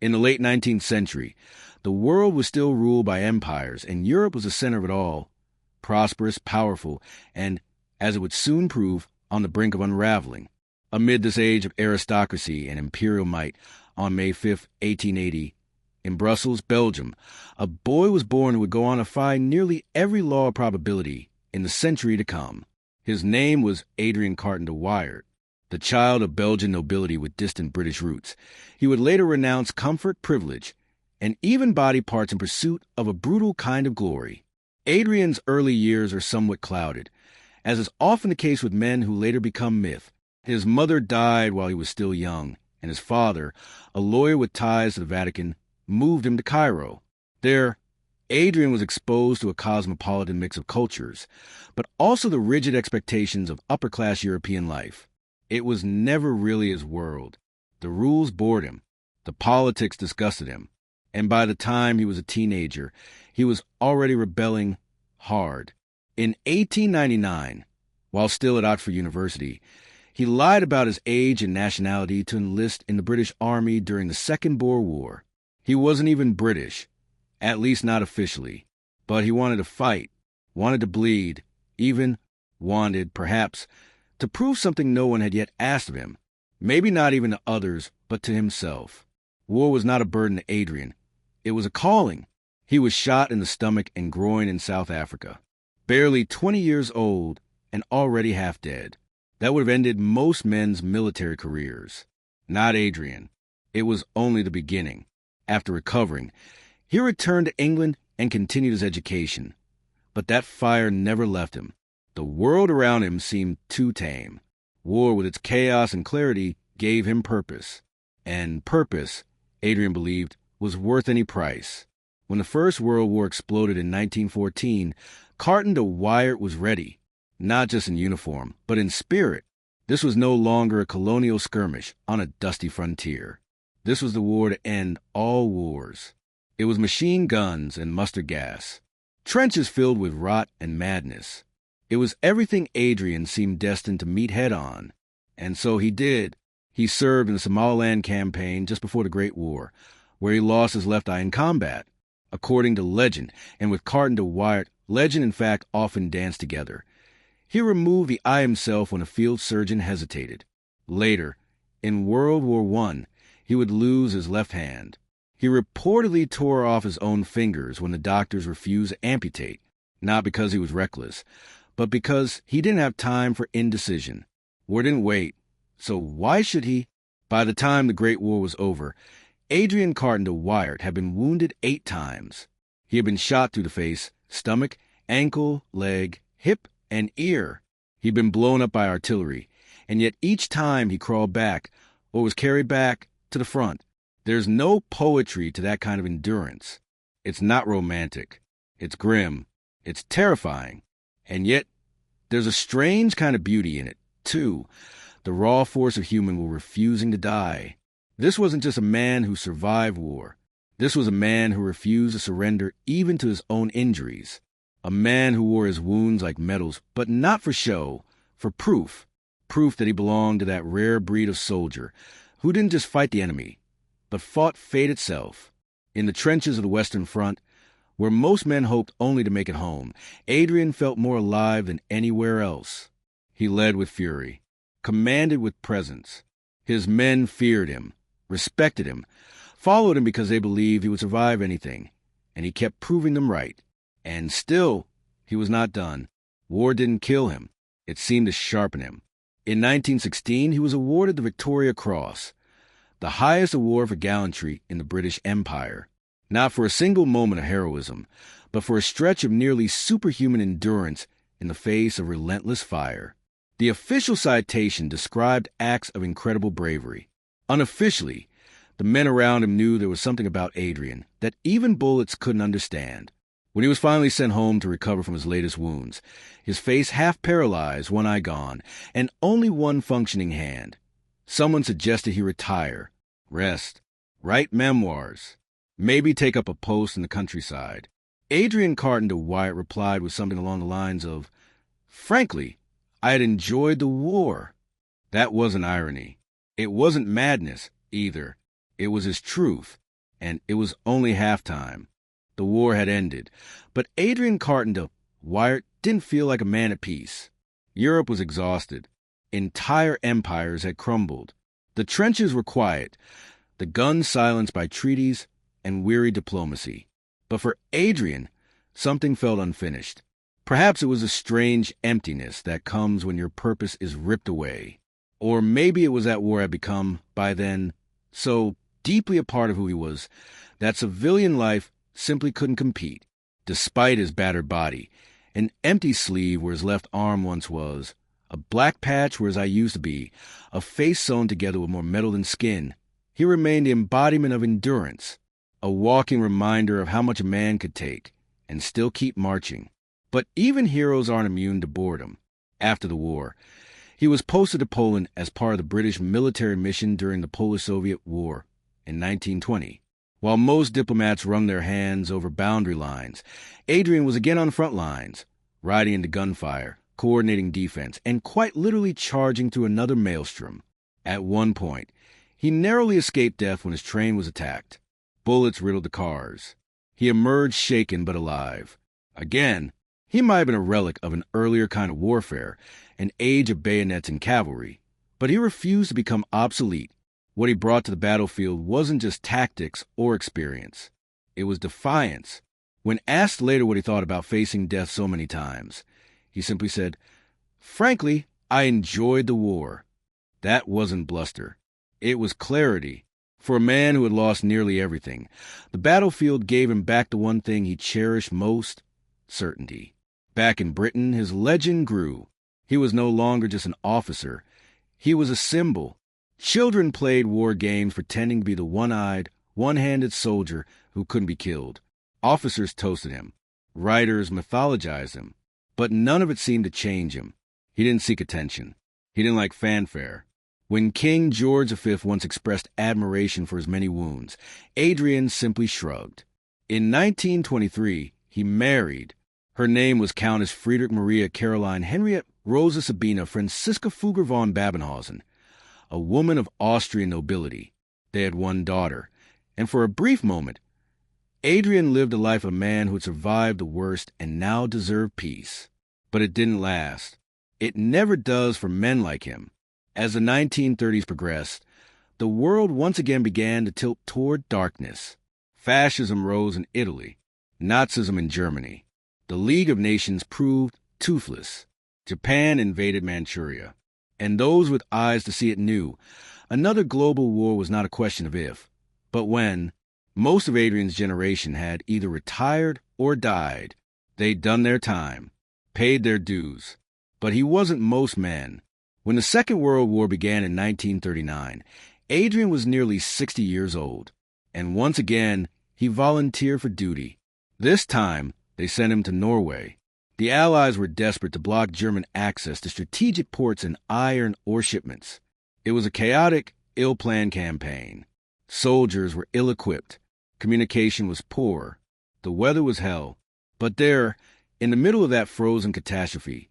In the late 19th century, the world was still ruled by empires, and Europe was the center of it all, prosperous, powerful, and, as it would soon prove, on the brink of unraveling. Amid this age of aristocracy and imperial might, on May 5, 1880, in Brussels, Belgium, a boy was born who would go on to defy nearly every law of probability in the century to come. His name was Adrian Carton de Wiart. The child of Belgian nobility with distant British roots, he would later renounce comfort, privilege, and even body parts in pursuit of a brutal kind of glory. Adrian's early years are somewhat clouded, as is often the case with men who later become myth. His mother died while he was still young, and his father, a lawyer with ties to the Vatican, moved him to Cairo. There, Adrian was exposed to a cosmopolitan mix of cultures, but also the rigid expectations of upper-class European life. It was never really his world. The rules bored him. The politics disgusted him. And by the time he was a teenager, he was already rebelling hard. In 1899, while still at Oxford University, he lied about his age and nationality to enlist in the British Army during the Second Boer War. He wasn't even British, at least not officially, but he wanted to fight, wanted to bleed, even wanted, perhaps, to prove something no one had yet asked of him, maybe not even to others, but to himself. War was not a burden to Adrian. It was a calling. He was shot in the stomach and groin in South Africa. Barely 20 years old and already half dead. That would have ended most men's military careers. Not Adrian. It was only the beginning. After recovering, he returned to England and continued his education. But that fire never left him. The world around him seemed too tame. War, with its chaos and clarity, gave him purpose. And purpose, Adrian believed, was worth any price. When the First World War exploded in 1914, Carton de Wiart was ready, not just in uniform, but in spirit. This was no longer a colonial skirmish on a dusty frontier. This was the war to end all wars. It was machine guns and mustard gas, trenches filled with rot and madness. It was everything Adrian seemed destined to meet head-on. And so he did. He served in the Somaliland campaign just before the Great War, where he lost his left eye in combat. According to legend, and with Carton de Wiart, legend in fact often danced together, he removed the eye himself when a field surgeon hesitated. Later, in World War I, he would lose his left hand. He reportedly tore off his own fingers when the doctors refused to amputate, not because he was reckless, but because he didn't have time for indecision. War didn't wait, so why should he? By the time the Great War was over, Adrian Carton de Wiart had been wounded 8 times. He had been shot through the face, stomach, ankle, leg, hip, and ear. He'd been blown up by artillery, and yet each time he crawled back, or was carried back, to the front. There's no poetry to that kind of endurance. It's not romantic. It's grim. It's terrifying. And yet, there's a strange kind of beauty in it, too. The raw force of human will refusing to die. This wasn't just a man who survived war. This was a man who refused to surrender even to his own injuries. A man who wore his wounds like medals, but not for show, for proof. Proof that he belonged to that rare breed of soldier who didn't just fight the enemy, but fought fate itself. In the trenches of the Western Front, where most men hoped only to make it home, Adrian felt more alive than anywhere else. He led with fury, commanded with presence. His men feared him, respected him, followed him because they believed he would survive anything, and he kept proving them right. And still, he was not done. War didn't kill him. It seemed to sharpen him. In 1916, he was awarded the Victoria Cross, the highest award for gallantry in the British Empire. Not for a single moment of heroism, but for a stretch of nearly superhuman endurance in the face of relentless fire. The official citation described acts of incredible bravery. Unofficially, the men around him knew there was something about Adrian that even bullets couldn't understand. When he was finally sent home to recover from his latest wounds, his face half paralyzed, one eye gone, and only one functioning hand, someone suggested he retire, rest, write memoirs, maybe take up a post in the countryside. Adrian Carton de Wiart replied with something along the lines of, "Frankly, I had enjoyed the war." That wasn't irony. It wasn't madness, either. It was his truth. and it was only halftime. The war had ended, but Adrian Carton de Wiart didn't feel like a man at peace. Europe was exhausted. Entire empires had crumbled. The trenches were quiet, the guns silenced by treaties and weary diplomacy. But for Adrian, something felt unfinished. Perhaps it was a strange emptiness that comes when your purpose is ripped away. Or maybe it was that war had become, by then, so deeply a part of who he was that civilian life simply couldn't compete. Despite his battered body, an empty sleeve where his left arm once was, a black patch where his eye used to be, a face sewn together with more metal than skin, he remained the embodiment of endurance, a walking reminder of how much a man could take and still keep marching. But even heroes aren't immune to boredom. After the war, he was posted to Poland as part of the British military mission during the Polish-Soviet War in 1920. While most diplomats wrung their hands over boundary lines, Adrian was again on front lines, riding into gunfire, coordinating defense, and quite literally charging through another maelstrom. At one point, he narrowly escaped death when his train was attacked. Bullets riddled the cars. He emerged shaken but alive. Again, he might have been a relic of an earlier kind of warfare, an age of bayonets and cavalry, but he refused to become obsolete. What he brought to the battlefield wasn't just tactics or experience. It was defiance. When asked later what he thought about facing death so many times, he simply said, "Frankly, I enjoyed the war." That wasn't bluster. It was clarity. For a man who had lost nearly everything, the battlefield gave him back the one thing he cherished most: certainty. Back in Britain, his legend grew. He was no longer just an officer. He was a symbol. Children played war games pretending to be the one-eyed, one-handed soldier who couldn't be killed. Officers toasted him. Writers mythologized him. But none of it seemed to change him. He didn't seek attention. He didn't like fanfare. When King George V once expressed admiration for his many wounds, Adrian simply shrugged. In 1923, he married. Her name was Countess Friedrich Maria Caroline Henriette Rosa Sabina Franziska Fugger von Babenhausen, a woman of Austrian nobility. They had one daughter, and for a brief moment, Adrian lived the life of a man who had survived the worst and now deserved peace. But it didn't last. It never does for men like him. As the 1930s progressed, the world once again began to tilt toward darkness. Fascism rose in Italy, Nazism in Germany. The League of Nations proved toothless. Japan invaded Manchuria. And those with eyes to see it knew another global war was not a question of if, but when. Most of Adrian's generation had either retired or died. They'd done their time, paid their dues. But he wasn't most men. When the Second World War began in 1939, Adrian was nearly 60 years old. And once again, he volunteered for duty. This time, they sent him to Norway. The Allies were desperate to block German access to strategic ports and iron ore shipments. It was a chaotic, ill-planned campaign. Soldiers were ill-equipped. Communication was poor. The weather was hell. But there, in the middle of that frozen catastrophe,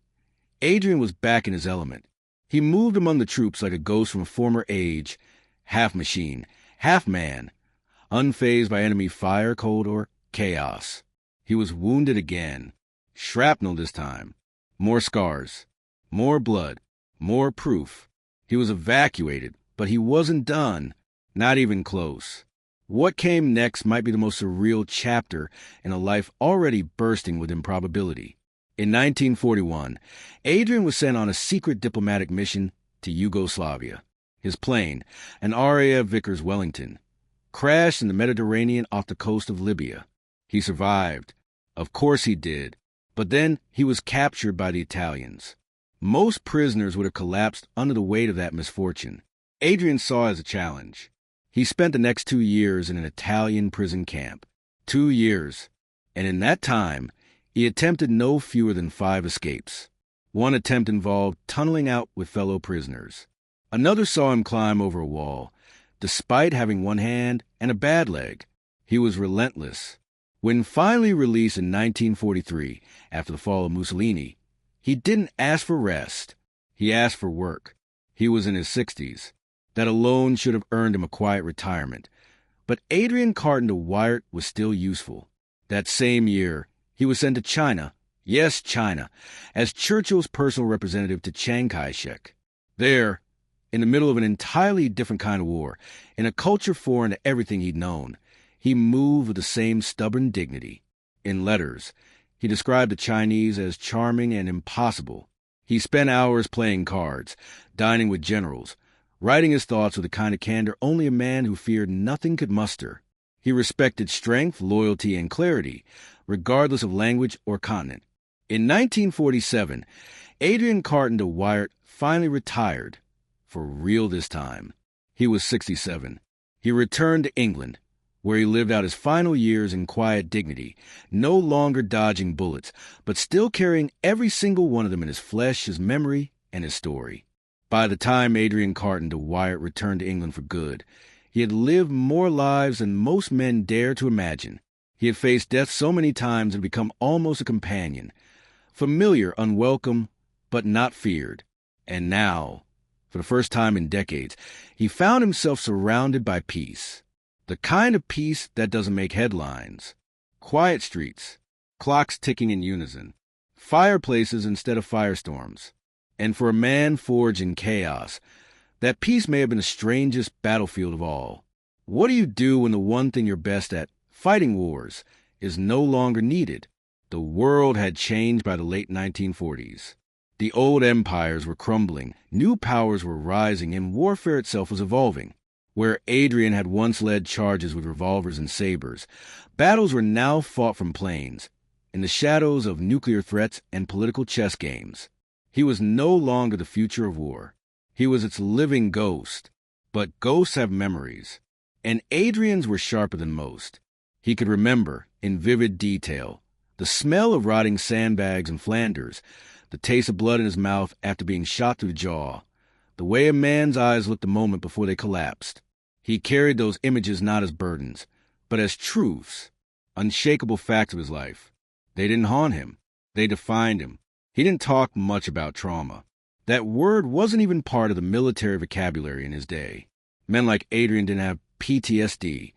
Adrian was back in his element. He moved among the troops like a ghost from a former age, half machine, half man, unfazed by enemy fire, cold, or chaos. He was wounded again. Shrapnel this time. More scars. More blood. More proof. He was evacuated, but he wasn't done. Not even close. What came next might be the most surreal chapter in a life already bursting with improbability. In 1941, Adrian was sent on a secret diplomatic mission to Yugoslavia. His plane, an RAF Vickers Wellington, crashed in the Mediterranean off the coast of Libya. He survived. Of course he did. But then he was captured by the Italians. Most prisoners would have collapsed under the weight of that misfortune. Adrian saw it as a challenge. He spent the next 2 years in an Italian prison camp. 2 years. And in that time, he attempted no fewer than 5 escapes. One attempt involved tunneling out with fellow prisoners. Another saw him climb over a wall, despite having one hand and a bad leg. He was relentless. When finally released in 1943, after the fall of Mussolini, he didn't ask for rest. He asked for work. He was in his 60s. That alone should have earned him a quiet retirement. But Adrian Carton de Wiart was still useful. That same year, he was sent to China, yes, China, as Churchill's personal representative to Chiang Kai-shek. There, in the middle of an entirely different kind of war, in a culture foreign to everything he'd known, he moved with the same stubborn dignity. In letters, he described the Chinese as charming and impossible. He spent hours playing cards, dining with generals, writing his thoughts with the kind of candor only a man who feared nothing could muster. He respected strength, loyalty, and clarity, regardless of language or continent. In 1947, Adrian Carton de Wiart finally retired, for real this time. He was 67. He returned to England, where he lived out his final years in quiet dignity, no longer dodging bullets, but still carrying every single one of them in his flesh, his memory, and his story. By the time Adrian Carton de Wiart returned to England for good, he had lived more lives than most men dare to imagine. He had faced death so many times and become almost a companion, familiar, unwelcome, but not feared. And now, for the first time in decades, he found himself surrounded by peace. The kind of peace that doesn't make headlines. Quiet streets, clocks ticking in unison, fireplaces instead of firestorms. And for a man forged in chaos, that peace may have been the strangest battlefield of all. What do you do when the one thing you're best at, fighting wars, is no longer needed? The world had changed by the late 1940s. The old empires were crumbling, new powers were rising, and warfare itself was evolving. Where Adrian had once led charges with revolvers and sabers, battles were now fought from planes, in the shadows of nuclear threats and political chess games. He was no longer the future of war. He was its living ghost. But ghosts have memories, and Adrian's were sharper than most. He could remember, in vivid detail, the smell of rotting sandbags in Flanders, the taste of blood in his mouth after being shot through the jaw, the way a man's eyes looked the moment before they collapsed. He carried those images not as burdens, but as truths, unshakable facts of his life. They didn't haunt him. They defined him. He didn't talk much about trauma. That word wasn't even part of the military vocabulary in his day. Men like Adrian didn't have PTSD.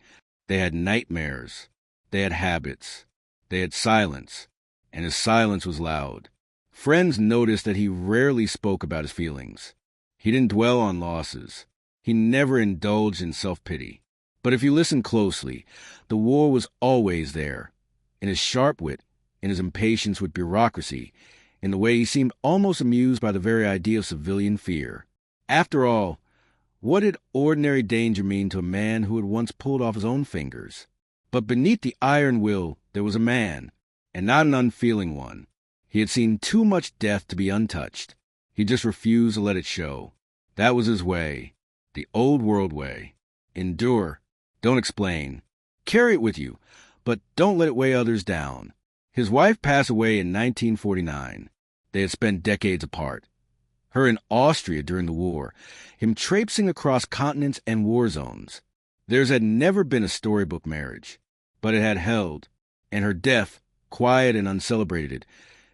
They had nightmares. They had habits. They had silence. And his silence was loud. Friends noticed that he rarely spoke about his feelings. He didn't dwell on losses. He never indulged in self-pity. But if you listen closely, the war was always there. In his sharp wit, in his impatience with bureaucracy, in the way he seemed almost amused by the very idea of civilian fear. After all, what did ordinary danger mean to a man who had once pulled off his own fingers? But beneath the iron will, there was a man, and not an unfeeling one. He had seen too much death to be untouched. He just refused to let it show. That was his way. The old world way. Endure. Don't explain. Carry it with you, but don't let it weigh others down. His wife passed away in 1949. They had spent decades apart. Her in Austria during the war, him traipsing across continents and war zones. Theirs had never been a storybook marriage, but it had held, and her death, quiet and uncelebrated,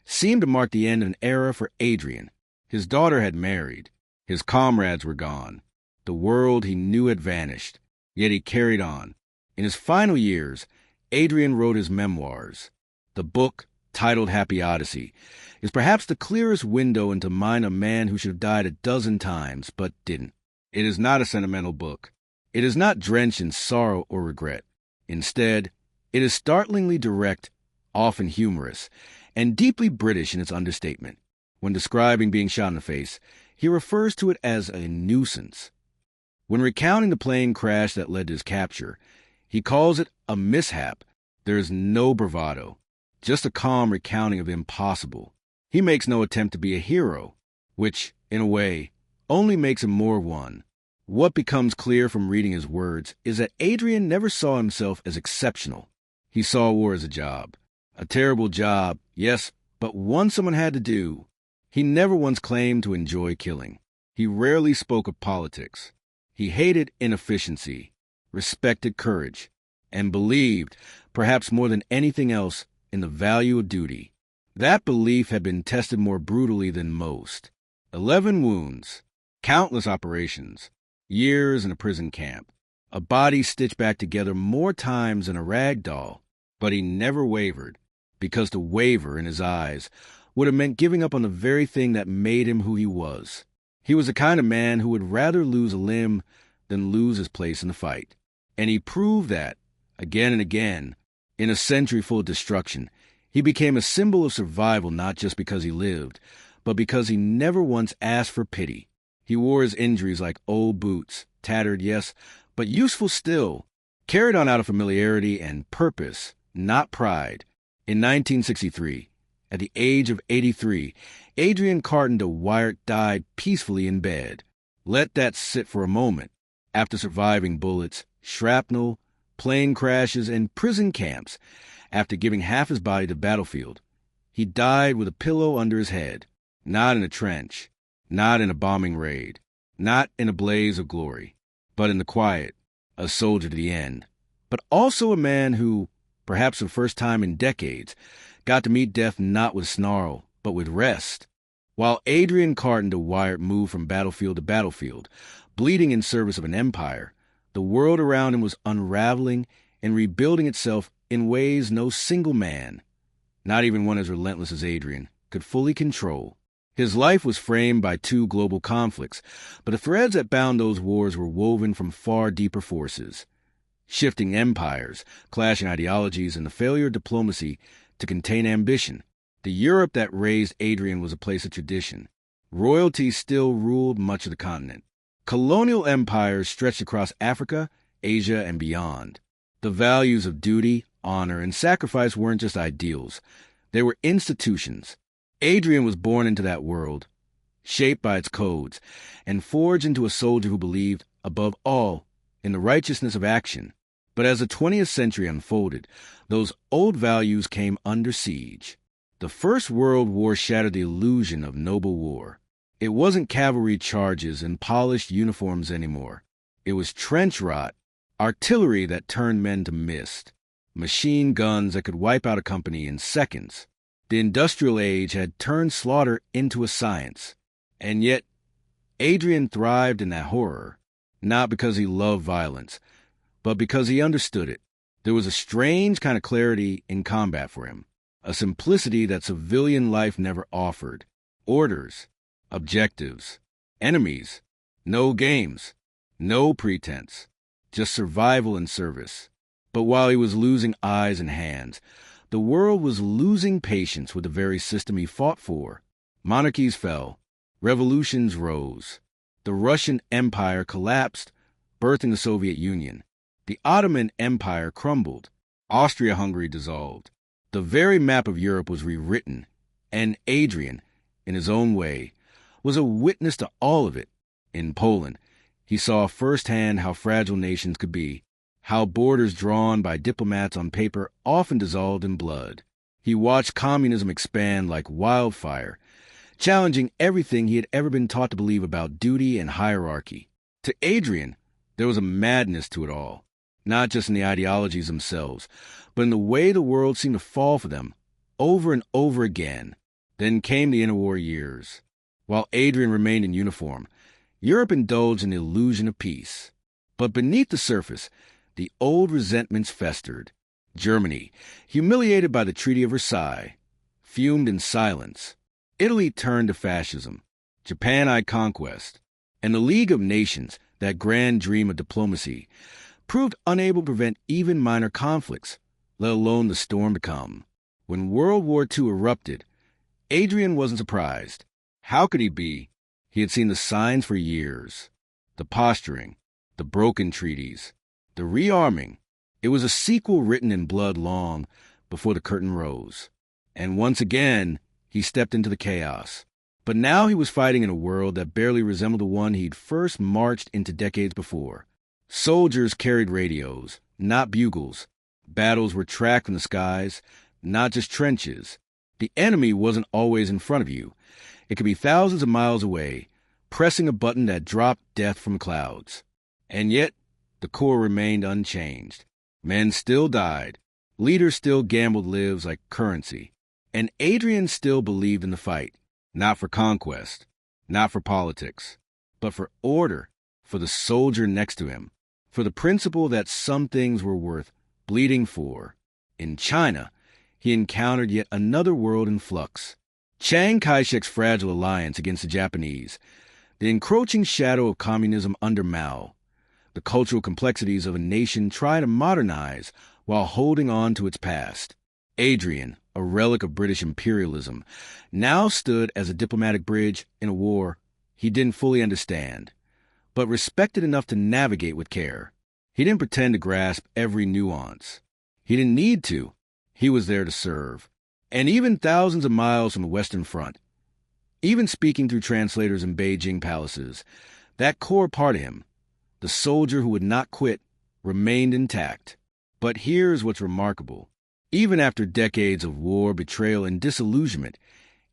seemed to mark the end of an era for Adrian. His daughter had married. His comrades were gone. The world he knew had vanished, yet he carried on. In his final years, Adrian wrote his memoirs. The book, titled Happy Odyssey, is perhaps the clearest window into the mind of a man who should have died a dozen times, but didn't. It is not a sentimental book. It is not drenched in sorrow or regret. Instead, it is startlingly direct, often humorous, and deeply British in its understatement. When describing being shot in the face, he refers to it as a nuisance. When recounting the plane crash that led to his capture, he calls it a mishap. There is no bravado, just a calm recounting of the impossible. He makes no attempt to be a hero, which, in a way, only makes him more one. What becomes clear from reading his words is that Adrian never saw himself as exceptional. He saw war as a job. A terrible job, yes, but one someone had to do. He never once claimed to enjoy killing. He rarely spoke of politics. He hated inefficiency, respected courage, and believed, perhaps more than anything else, in the value of duty. That belief had been tested more brutally than most. 11 wounds, countless operations, years in a prison camp. a body stitched back together more times than a rag doll. But he never wavered, because to waver, in his eyes, would have meant giving up on the very thing that made him who he was. He was the kind of man who would rather lose a limb than lose his place in the fight. And he proved that, again and again, in a century full of destruction. He became a symbol of survival not just because he lived, but because he never once asked for pity. He wore his injuries like old boots, tattered, yes, but useful still, carried on out of familiarity and purpose, not pride. In 1963, at the age of 83, Adrian Carton de Wiart died peacefully in bed. Let that sit for a moment. After surviving bullets, shrapnel, plane crashes, and prison camps, after giving half his body to the battlefield, he died with a pillow under his head, not in a trench, not in a bombing raid, not in a blaze of glory, but in the quiet, a soldier to the end. But also a man who, perhaps for the first time in decades, got to meet death not with snarl, but with rest. While Adrian Carton de Wiart moved from battlefield to battlefield, bleeding in service of an empire, the world around him was unraveling and rebuilding itself in ways no single man, not even one as relentless as Adrian, could fully control. His life was framed by 2 global conflicts, but the threads that bound those wars were woven from far deeper forces. Shifting empires, clashing ideologies, and the failure of diplomacy to contain ambition. The Europe that raised Adrian was a place of tradition. Royalty still ruled much of the continent. Colonial empires stretched across Africa, Asia, and beyond. The values of duty, honor, and sacrifice weren't just ideals. They were institutions. Adrian was born into that world, shaped by its codes, and forged into a soldier who believed, above all, in the righteousness of action. But as the 20th century unfolded, those old values came under siege. The First World War shattered the illusion of noble war. It wasn't cavalry charges and polished uniforms anymore. It was trench rot, artillery that turned men to mist, machine guns that could wipe out a company in seconds. The industrial age had turned slaughter into a science. And yet, Adrian thrived in that horror, not because he loved violence, but because he understood it. There was a strange kind of clarity in combat for him, a simplicity that civilian life never offered. Orders, objectives, enemies, no games, no pretense, just survival and service. But while he was losing eyes and hands, the world was losing patience with the very system he fought for. Monarchies fell, revolutions rose. The Russian Empire collapsed, birthing the Soviet Union. The Ottoman Empire crumbled. Austria-Hungary dissolved. The very map of Europe was rewritten, and Adrian, in his own way, was a witness to all of it. In Poland, he saw firsthand how fragile nations could be, how borders drawn by diplomats on paper often dissolved in blood. He watched communism expand like wildfire, challenging everything he had ever been taught to believe about duty and hierarchy. To Adrian, there was a madness to it all, not just in the ideologies themselves, but in the way the world seemed to fall for them, over and over again. Then came the interwar years. While Adrian remained in uniform, Europe indulged in the illusion of peace. But beneath the surface, the old resentments festered. Germany, humiliated by the Treaty of Versailles, fumed in silence. Italy turned to fascism. Japan eyed conquest. And the League of Nations, that grand dream of diplomacy, proved unable to prevent even minor conflicts, let alone the storm to come. When World War II erupted, Adrian wasn't surprised. How could he be? He had seen the signs for years. The posturing, the broken treaties, the rearming. It was a sequel written in blood long before the curtain rose. And once again, he stepped into the chaos. But now he was fighting in a world that barely resembled the one he'd first marched into decades before. Soldiers carried radios, not bugles. Battles were tracked from the skies, not just trenches. The enemy wasn't always in front of you. It could be thousands of miles away, pressing a button that dropped death from clouds. And yet, the core remained unchanged. Men still died. Leaders still gambled lives like currency. And Adrian still believed in the fight, not for conquest, not for politics, but for order, for the soldier next to him, for the principle that some things were worth bleeding for. In China, he encountered yet another world in flux. Chiang Kai-shek's fragile alliance against the Japanese, the encroaching shadow of communism under Mao, the cultural complexities of a nation trying to modernize while holding on to its past. Adrian, a relic of British imperialism, now stood as a diplomatic bridge in a war he didn't fully understand, but respected enough to navigate with care. He didn't pretend to grasp every nuance. He didn't need to. He was there to serve. And even thousands of miles from the Western Front, even speaking through translators in Beijing palaces, that core part of him, the soldier who would not quit, remained intact. But here's what's remarkable. Even after decades of war, betrayal, and disillusionment,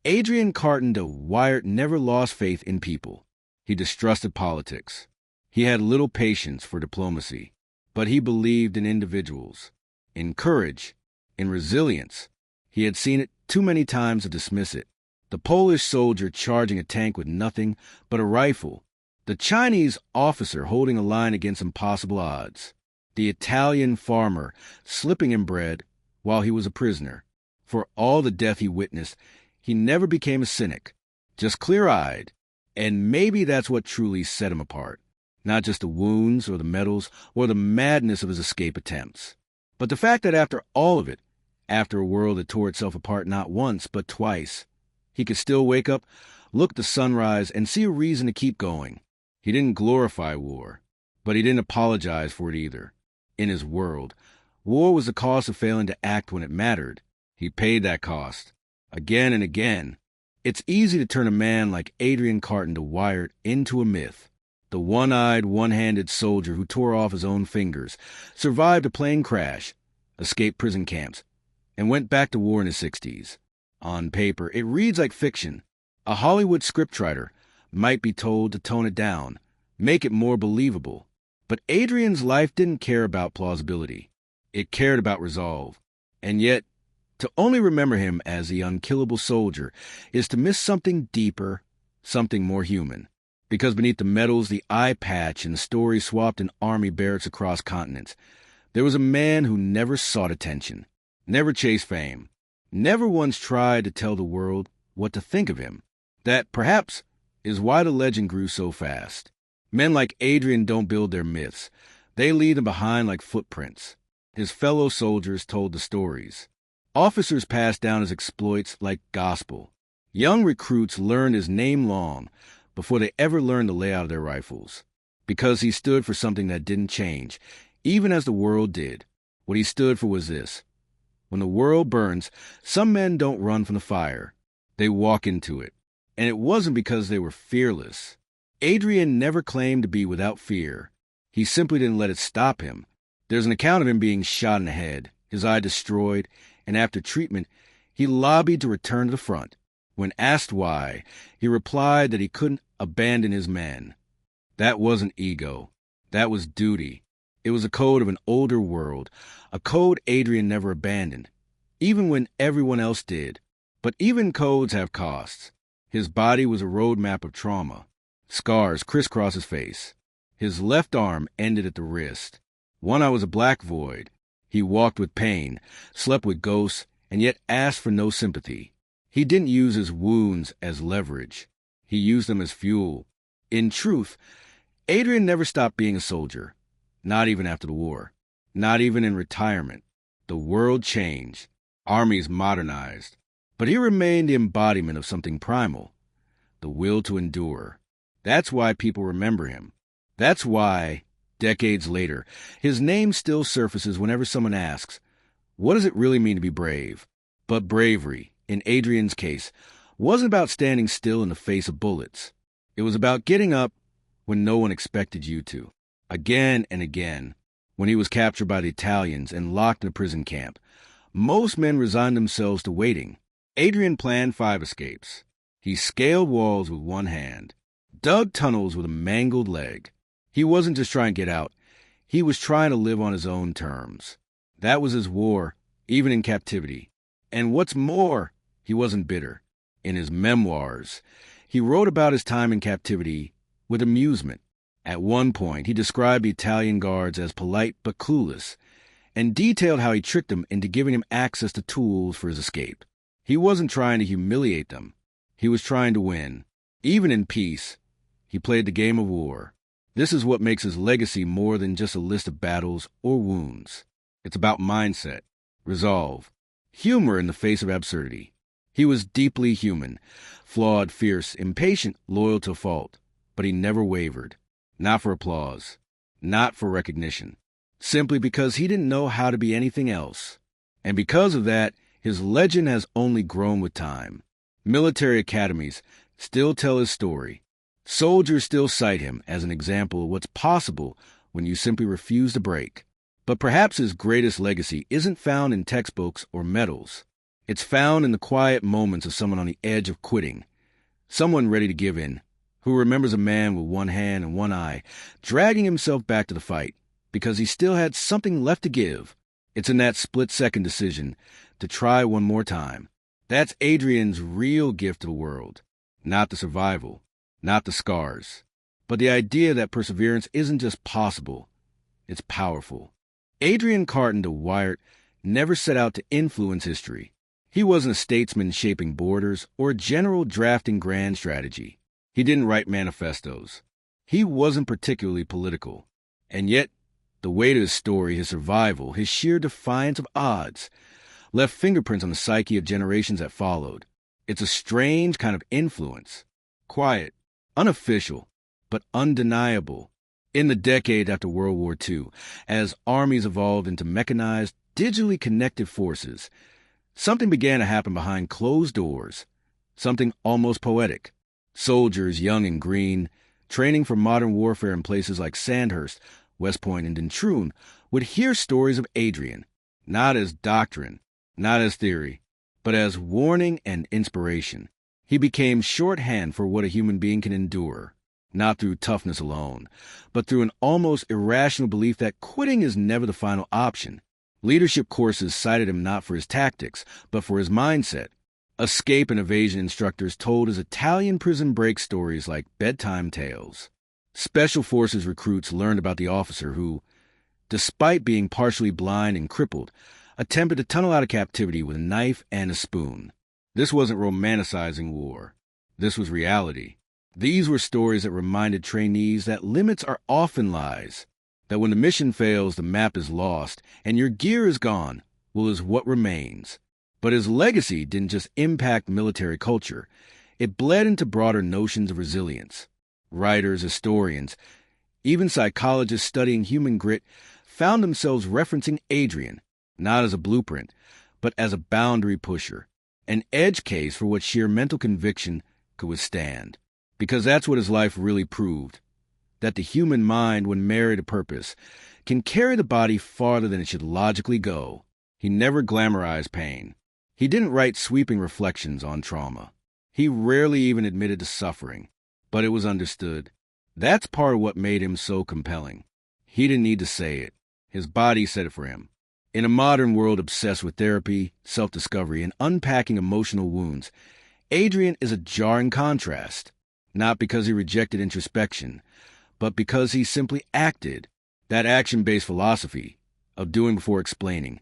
Adrian Carton de Wiart never lost faith in people. He distrusted politics. He had little patience for diplomacy, but he believed in individuals, in courage, in resilience. He had seen it too many times to dismiss it. The Polish soldier charging a tank with nothing but a rifle. The Chinese officer holding a line against impossible odds. The Italian farmer slipping in bread while he was a prisoner. For all the death he witnessed, he never became a cynic, just clear-eyed. And maybe that's what truly set him apart. Not just the wounds or the medals or the madness of his escape attempts, but the fact that after all of it, after a world that tore itself apart not once but twice, he could still wake up, look at the sunrise, and see a reason to keep going. He didn't glorify war, but he didn't apologize for it either. In his world, war was the cost of failing to act when it mattered. He paid that cost, again and again. It's easy to turn a man like Adrian Carton de Wiart into a myth. The one-eyed, one-handed soldier who tore off his own fingers, survived a plane crash, escaped prison camps, and went back to war in his 60s. On paper, it reads like fiction. A Hollywood scriptwriter might be told to tone it down, make it more believable. But Adrian's life didn't care about plausibility. It cared about resolve. And yet, to only remember him as the unkillable soldier is to miss something deeper, something more human. Because beneath the medals, the eye patch, and the stories swapped in army barracks across continents, there was a man who never sought attention, never chased fame, never once tried to tell the world what to think of him. That, perhaps, is why the legend grew so fast. Men like Adrian don't build their myths. They leave them behind like footprints. His fellow soldiers told the stories. Officers passed down his exploits like gospel. Young recruits learned his name long before they ever learned the layout of their rifles. Because he stood for something that didn't change, even as the world did. What he stood for was this. When the world burns, some men don't run from the fire. They walk into it. And it wasn't because they were fearless. Adrian never claimed to be without fear. He simply didn't let it stop him. There's an account of him being shot in the head, his eye destroyed, and after treatment, he lobbied to return to the front. When asked why, he replied that he couldn't abandon his men. That wasn't ego. That was duty. It was a code of an older world, a code Adrian never abandoned, even when everyone else did. But even codes have costs. His body was a roadmap of trauma. Scars crisscrossed his face. His left arm ended at the wrist. One eye was a black void. He walked with pain, slept with ghosts, and yet asked for no sympathy. He didn't use his wounds as leverage. He used them as fuel. In truth, Adrian never stopped being a soldier. Not even after the war. Not even in retirement. The world changed. Armies modernized. But he remained the embodiment of something primal. The will to endure. That's why people remember him. That's why, decades later, his name still surfaces whenever someone asks, what does it really mean to be brave? But bravery, in Adrian's case, wasn't about standing still in the face of bullets. It was about getting up when no one expected you to. Again and again, when he was captured by the Italians and locked in a prison camp, most men resigned themselves to waiting. Adrian planned 5 escapes. He scaled walls with one hand, dug tunnels with a mangled leg. He wasn't just trying to get out. He was trying to live on his own terms. That was his war, even in captivity. And what's more, he wasn't bitter. In his memoirs, he wrote about his time in captivity with amusement. At one point, he described the Italian guards as polite but clueless, and detailed how he tricked them into giving him access to tools for his escape. He wasn't trying to humiliate them. He was trying to win. Even in peace, he played the game of war. This is what makes his legacy more than just a list of battles or wounds. It's about mindset, resolve, humor in the face of absurdity. He was deeply human, flawed, fierce, impatient, loyal to a fault, but he never wavered. Not for applause, not for recognition, simply because he didn't know how to be anything else. And because of that, his legend has only grown with time. Military academies still tell his story. Soldiers still cite him as an example of what's possible when you simply refuse to break. But perhaps his greatest legacy isn't found in textbooks or medals. It's found in the quiet moments of someone on the edge of quitting, someone ready to give in, who remembers a man with one hand and one eye, dragging himself back to the fight because he still had something left to give. It's in that split-second decision to try one more time. That's Adrian's real gift to the world. Not the survival, not the scars, but the idea that perseverance isn't just possible, it's powerful. Adrian Carton de Wiart never set out to influence history. He wasn't a statesman shaping borders or a general drafting grand strategy. He didn't write manifestos. He wasn't particularly political. And yet, the weight of his story, his survival, his sheer defiance of odds, left fingerprints on the psyche of generations that followed. It's a strange kind of influence. Quiet, unofficial, but undeniable. In the decade after World War II, as armies evolved into mechanized, digitally connected forces, something began to happen behind closed doors, something almost poetic. Soldiers, young and green, training for modern warfare in places like Sandhurst, West Point, and Dintroon, would hear stories of Adrian, not as doctrine, not as theory, but as warning and inspiration. He became shorthand for what a human being can endure, not through toughness alone, but through an almost irrational belief that quitting is never the final option. Leadership courses cited him not for his tactics, but for his mindset. Escape and evasion instructors told his Italian prison break stories like bedtime tales. Special Forces recruits learned about the officer who, despite being partially blind and crippled, attempted to tunnel out of captivity with a knife and a spoon. This wasn't romanticizing war. This was reality. These were stories that reminded trainees that limits are often lies, that when the mission fails, the map is lost, and your gear is gone, well, is what remains. But his legacy didn't just impact military culture. It bled into broader notions of resilience. Writers, historians, even psychologists studying human grit found themselves referencing Adrian, not as a blueprint, but as a boundary pusher, an edge case for what sheer mental conviction could withstand. Because that's what his life really proved, that the human mind, when married to purpose, can carry the body farther than it should logically go. He never glamorized pain. He didn't write sweeping reflections on trauma. He rarely even admitted to suffering, but it was understood. That's part of what made him so compelling. He didn't need to say it. His body said it for him. In a modern world obsessed with therapy, self-discovery, and unpacking emotional wounds, Adrian is a jarring contrast, not because he rejected introspection, but because he simply acted. That action-based philosophy of doing before explaining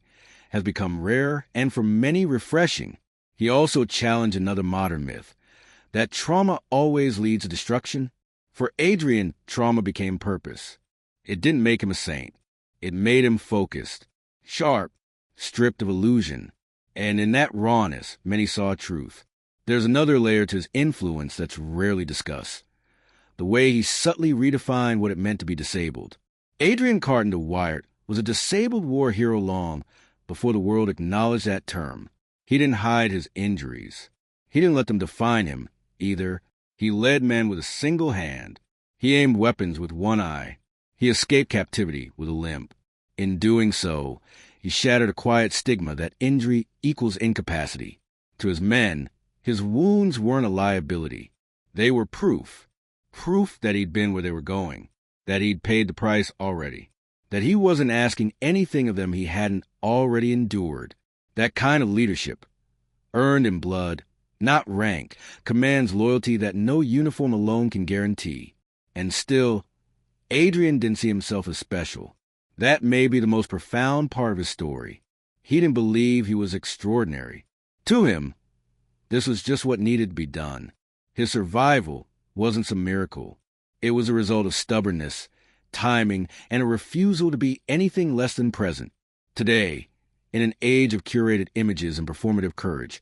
has become rare and for many refreshing. He also challenged another modern myth, that trauma always leads to destruction. For Adrian, trauma became purpose. It didn't make him a saint. It made him focused, sharp, stripped of illusion. And in that rawness, many saw truth. There's another layer to his influence that's rarely discussed. The way he subtly redefined what it meant to be disabled. Adrian Carton de Wiart was a disabled war hero long before the world acknowledged that term. He didn't hide his injuries. He didn't let them define him, either. He led men with a single hand. He aimed weapons with one eye. He escaped captivity with a limp. In doing so, he shattered a quiet stigma that injury equals incapacity. To his men, his wounds weren't a liability. They were proof. Proof that he'd been where they were going, that he'd paid the price already, that he wasn't asking anything of them he hadn't already endured. That kind of leadership, earned in blood, not rank, commands loyalty that no uniform alone can guarantee. And still, Adrian didn't see himself as special. That may be the most profound part of his story. He didn't believe he was extraordinary. To him, this was just what needed to be done. His survival wasn't some miracle. It was a result of stubbornness, timing, and a refusal to be anything less than present. Today, in an age of curated images and performative courage,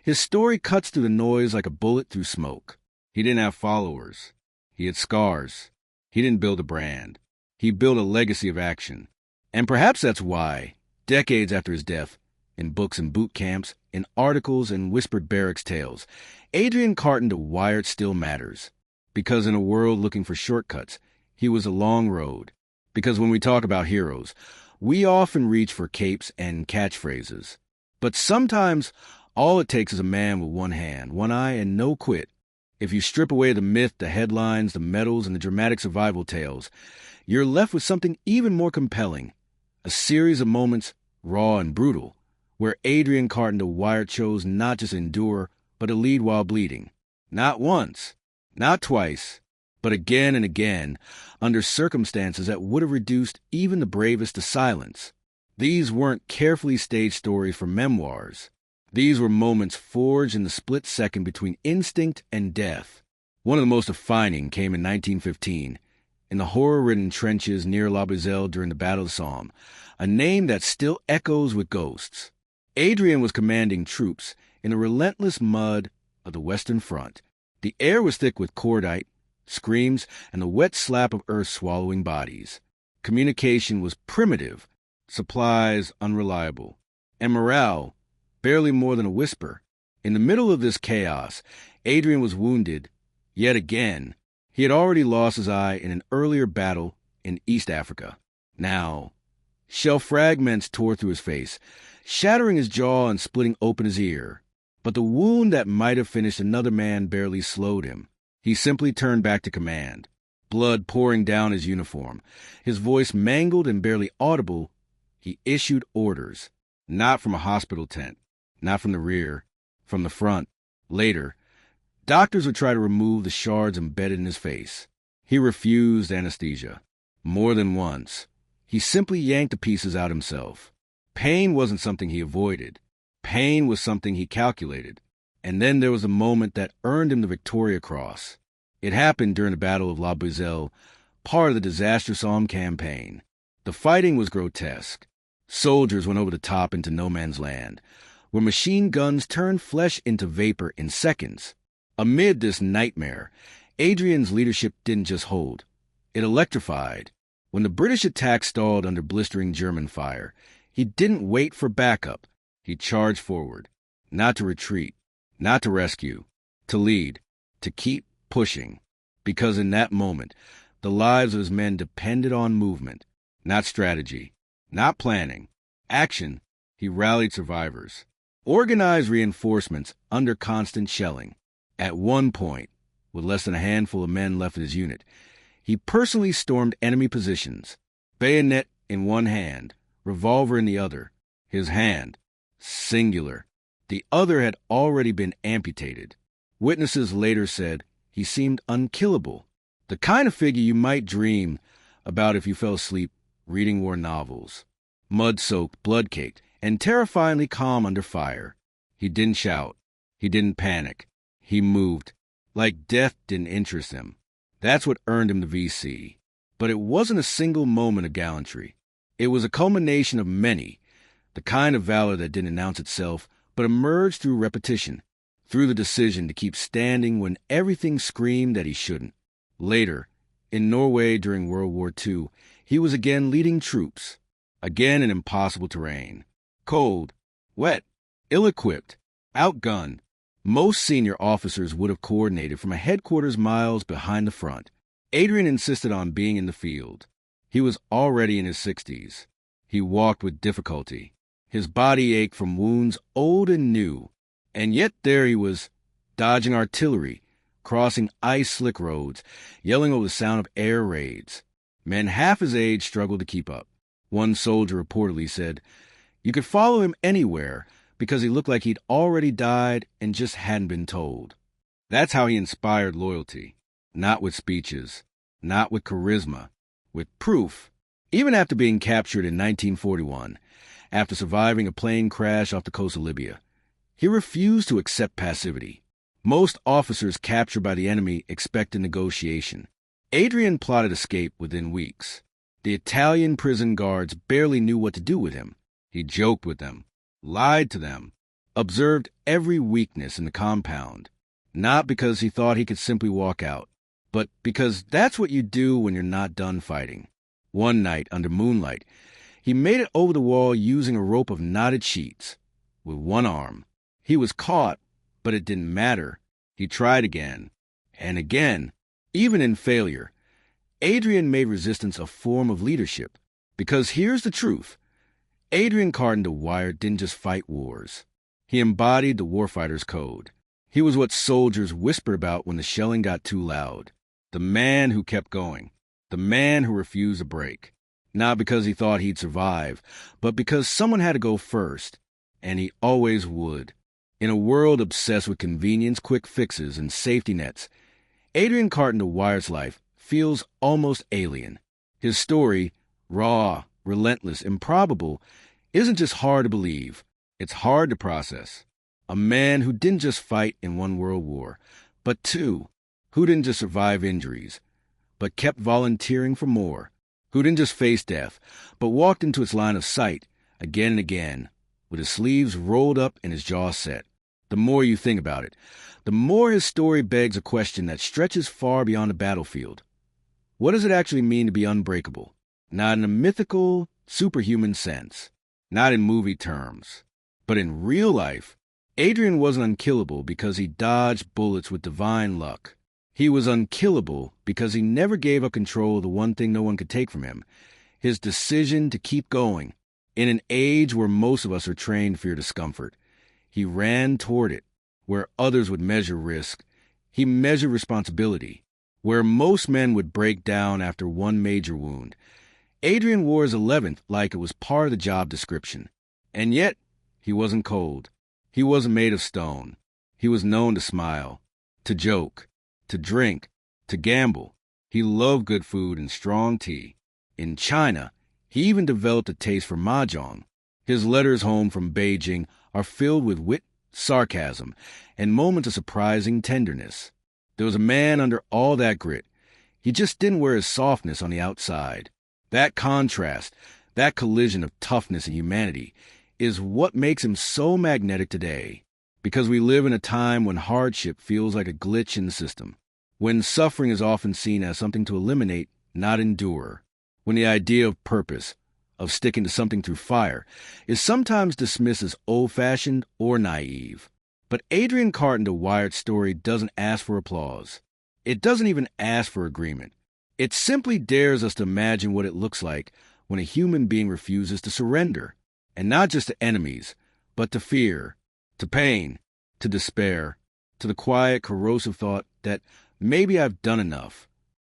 his story cuts through the noise like a bullet through smoke. He didn't have followers. He had scars. He didn't build a brand. He built a legacy of action. And perhaps that's why, decades after his death, in books and boot camps, in articles and whispered barracks tales, Adrian Carton de Wiart still matters. Because in a world looking for shortcuts, he was a long road. Because when we talk about heroes, we often reach for capes and catchphrases. But sometimes, all it takes is a man with one hand, one eye, and no quit. If you strip away the myth, the headlines, the medals, and the dramatic survival tales, you're left with something even more compelling. A series of moments, raw and brutal, where Adrian Carton de Wiart chose not just endure, but to lead while bleeding. Not once, not twice, but again and again, under circumstances that would have reduced even the bravest to silence. These weren't carefully staged stories for memoirs. These were moments forged in the split second between instinct and death. One of the most defining came in 1915, in the horror-ridden trenches near La Boiselle during the Battle of the Somme, a name that still echoes with ghosts. Adrian was commanding troops in the relentless mud of the Western Front. The air was thick with cordite, screams, and the wet slap of earth swallowing bodies. Communication was primitive, supplies unreliable, and morale barely more than a whisper. In the middle of this chaos, Adrian was wounded, yet again. He had already lost his eye in an earlier battle in East Africa. Now, shell fragments tore through his face, shattering his jaw and splitting open his ear. But the wound that might have finished another man barely slowed him. He simply turned back to command, blood pouring down his uniform. His voice mangled and barely audible, he issued orders, not from a hospital tent, not from the rear, from the front. Later, doctors would try to remove the shards embedded in his face. He refused anesthesia. More than once. He simply yanked the pieces out himself. Pain wasn't something he avoided. Pain was something he calculated. And then there was a moment that earned him the Victoria Cross. It happened during the Battle of La Boiselle, part of the disastrous Somme campaign. The fighting was grotesque. Soldiers went over the top into no man's land, where machine guns turned flesh into vapor in seconds. Amid this nightmare, Adrian's leadership didn't just hold. It electrified. When the British attack stalled under blistering German fire, he didn't wait for backup. He charged forward, not to retreat, not to rescue, to lead, to keep pushing. Because in that moment, the lives of his men depended on movement, not strategy, not planning, action. He rallied survivors, organized reinforcements under constant shelling. At one point, with less than a handful of men left in his unit, he personally stormed enemy positions, bayonet in one hand, revolver in the other. His hand, singular. The other had already been amputated. Witnesses later said he seemed unkillable, the kind of figure you might dream about if you fell asleep reading war novels. Mud-soaked, blood-caked, and terrifyingly calm under fire. He didn't shout. He didn't panic. He moved, like death didn't interest him. That's what earned him the VC. But it wasn't a single moment of gallantry. It was a culmination of many, the kind of valor that didn't announce itself, but emerged through repetition, through the decision to keep standing when everything screamed that he shouldn't. Later, in Norway during World War II, he was again leading troops, again in impossible terrain. Cold, wet, ill-equipped, outgunned. Most senior officers would have coordinated from a headquarters miles behind the front. Adrian insisted on being in the field. He was already in his 60s. He walked with difficulty. His body ached from wounds old and new. And yet there he was, dodging artillery, crossing ice-slick roads, yelling over the sound of air raids. Men half his age struggled to keep up. One soldier reportedly said, "You could follow him anywhere because he looked like he'd already died and just hadn't been told." That's how he inspired loyalty. Not with speeches, not with charisma, with proof. Even after being captured in 1941, after surviving a plane crash off the coast of Libya, he refused to accept passivity. Most officers captured by the enemy expect a negotiation. Adrian plotted escape within weeks. The Italian prison guards barely knew what to do with him. He joked with them, lied to them, observed every weakness in the compound, not because he thought he could simply walk out, but because that's what you do when you're not done fighting. One night, under moonlight, he made it over the wall using a rope of knotted sheets. With one arm. He was caught, but it didn't matter. He tried again, and again. Even in failure, Adrian made resistance a form of leadership. Because here's the truth. Adrian Carton de Wiart didn't just fight wars. He embodied the warfighter's code. He was what soldiers whispered about when the shelling got too loud. The man who kept going. The man who refused to break. Not because he thought he'd survive, but because someone had to go first. And he always would. In a world obsessed with convenience, quick fixes, and safety nets, Adrian Carton de Wiart's life feels almost alien. His story, raw, relentless, improbable, isn't just hard to believe. It's hard to process. A man who didn't just fight in one world war, but two. Who didn't just survive injuries, but kept volunteering for more. Who didn't just face death, but walked into its line of sight again and again, with his sleeves rolled up and his jaw set. The more you think about it, the more his story begs a question that stretches far beyond the battlefield. What does it actually mean to be unbreakable? Not in a mythical, superhuman sense, not in movie terms, but in real life. Adrian wasn't unkillable because he dodged bullets with divine luck. He was unkillable because he never gave up control of the one thing no one could take from him, his decision to keep going. In an age where most of us are trained to fear discomfort, he ran toward it. Where others would measure risk, he measured responsibility. Where most men would break down after one major wound, Adrian wore his 11th like it was part of the job description. And yet, he wasn't cold. He wasn't made of stone. He was known to smile, to joke, to drink, to gamble. He loved good food and strong tea. In China, he even developed a taste for mahjong. His letters home from Beijing are filled with wit, sarcasm, and moments of surprising tenderness. There was a man under all that grit. He just didn't wear his softness on the outside. That contrast, that collision of toughness and humanity, is what makes him so magnetic today. Because we live in a time when hardship feels like a glitch in the system. When suffering is often seen as something to eliminate, not endure. When the idea of purpose, of sticking to something through fire, is sometimes dismissed as old-fashioned or naive. But Adrian Carton de Wiart's story doesn't ask for applause. It doesn't even ask for agreement. It simply dares us to imagine what it looks like when a human being refuses to surrender. And not just to enemies, but to fear, to pain, to despair, to the quiet, corrosive thought that maybe I've done enough.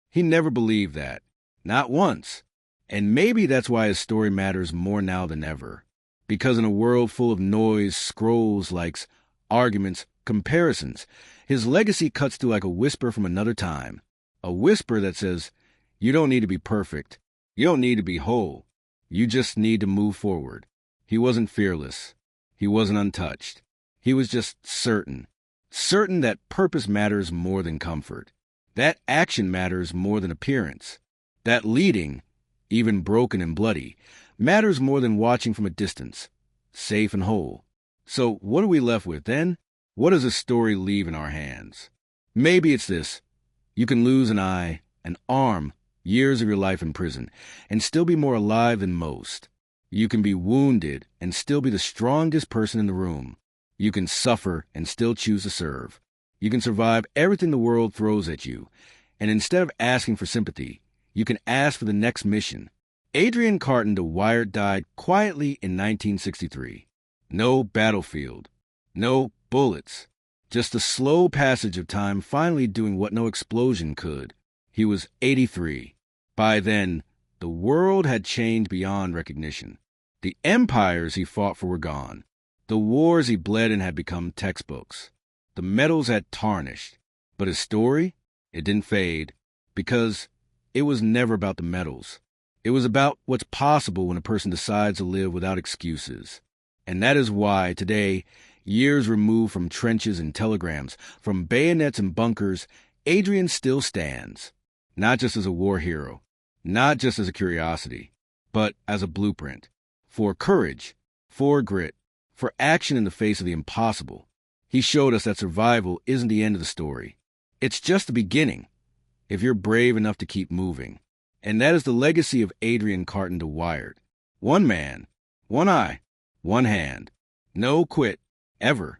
He never believed that. Not once. And maybe that's why his story matters more now than ever. Because in a world full of noise, scrolls, likes, arguments, comparisons, his legacy cuts through like a whisper from another time. A whisper that says, you don't need to be perfect. You don't need to be whole. You just need to move forward. He wasn't fearless. He wasn't untouched. He was just certain. Certain that purpose matters more than comfort. That action matters more than appearance. That leading, even broken and bloody, matters more than watching from a distance, safe and whole. So what are we left with then? What does a story leave in our hands? Maybe it's this. You can lose an eye, an arm, years of your life in prison, and still be more alive than most. You can be wounded and still be the strongest person in the room. You can suffer and still choose to serve. You can survive everything the world throws at you. And instead of asking for sympathy, you can ask for the next mission. Adrian Carton de Wiart died quietly in 1963. No battlefield. No bullets. Just the slow passage of time finally doing what no explosion could. He was 83. By then, the world had changed beyond recognition. The empires he fought for were gone. The wars he bled in had become textbooks. The medals had tarnished. But his story? It didn't fade. Because it was never about the medals. It was about what's possible when a person decides to live without excuses. And that is why today, years removed from trenches and telegrams, from bayonets and bunkers, Adrian still stands. Not just as a war hero, not just as a curiosity, but as a blueprint. For courage, for grit, for action in the face of the impossible. He showed us that survival isn't the end of the story. It's just the beginning, if you're brave enough to keep moving. And that is the legacy of Adrian Carton de Wiart. One man, one eye, one hand. No quit, ever.